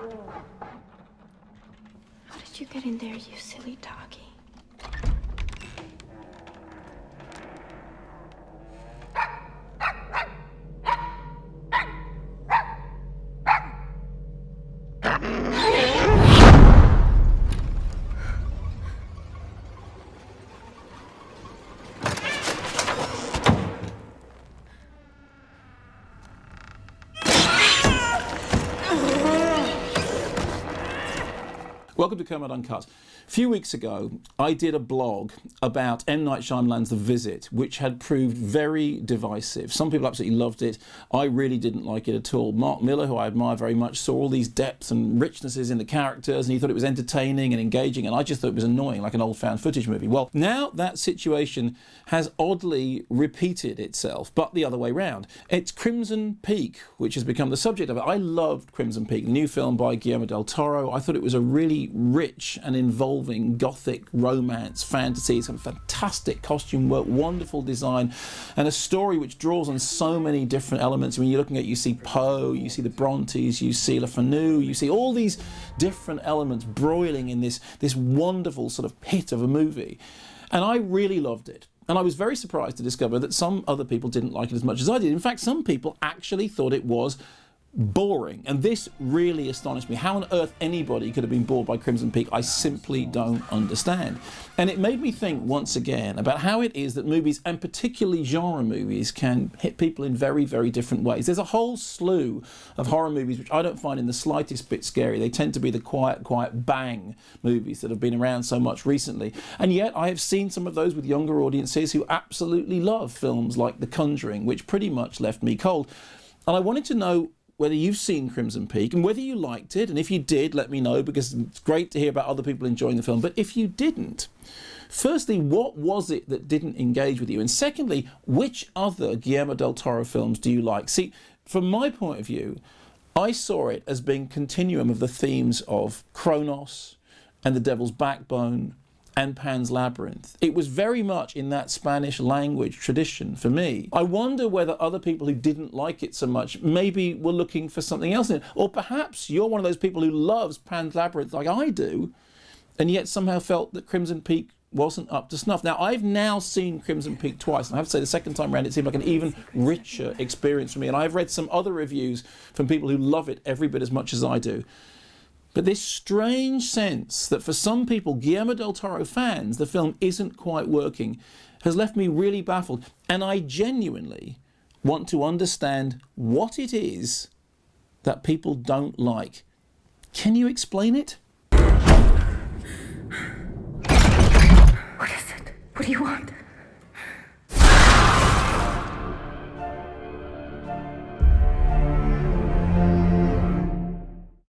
How did you get in there, you silly doggy? Welcome to Kermode Uncut. A few weeks ago, I did a blog about M. Night Shyamalan's The Visit, which had proved very divisive. Some people absolutely loved it. I really didn't like it at all. Mark Miller, who I admire very much, saw all these depths and richnesses in the characters, and he thought it was entertaining and engaging, and I just thought it was annoying, like an old found footage movie. Well, now that situation has oddly repeated itself, but the other way round. It's Crimson Peak, which has become the subject of it. I loved Crimson Peak, the new film by Guillermo Del Toro. I thought it was a really rich and involving gothic romance fantasy, some fantastic costume work, wonderful design, and a story which draws on so many different elements. When you're looking at, you see Poe, you see the Brontes, you see Le Fanu, you see all these different elements broiling in this wonderful sort of hit of a movie, and I really loved it. And I was very surprised to discover that some other people didn't like it as much as I did. In fact, some people actually thought it was boring, and this really astonished me. How on earth anybody could have been bored by Crimson Peak, I simply don't understand. And it made me think once again about how it is that movies, and particularly genre movies, can hit people in very, very different ways. There's a whole slew of horror movies which I don't find in the slightest bit scary. They tend to be the quiet bang movies that have been around so much recently. And yet I have seen some of those with younger audiences who absolutely love films like The Conjuring, which pretty much left me cold. And I wanted to know whether you've seen Crimson Peak and whether you liked it, and if you did, let me know, because it's great to hear about other people enjoying the film. But if you didn't, firstly, what was it that didn't engage with you? And secondly, which other Guillermo del Toro films do you like? See, from my point of view, I saw it as being a continuum of the themes of Kronos and The Devil's Backbone and Pan's Labyrinth. It was very much in that Spanish language tradition for me. I wonder whether other people who didn't like it so much maybe were looking for something else in it. Or perhaps you're one of those people who loves Pan's Labyrinth like I do, and yet somehow felt that Crimson Peak wasn't up to snuff. Now, I've now seen Crimson Peak twice, and I have to say the second time around it seemed like an even richer experience for me. And I've read some other reviews from people who love it every bit as much as I do. But this strange sense that for some people, Guillermo del Toro fans, the film isn't quite working, has left me really baffled. And I genuinely want to understand what it is that people don't like. Can you explain it? What is it? What do you want?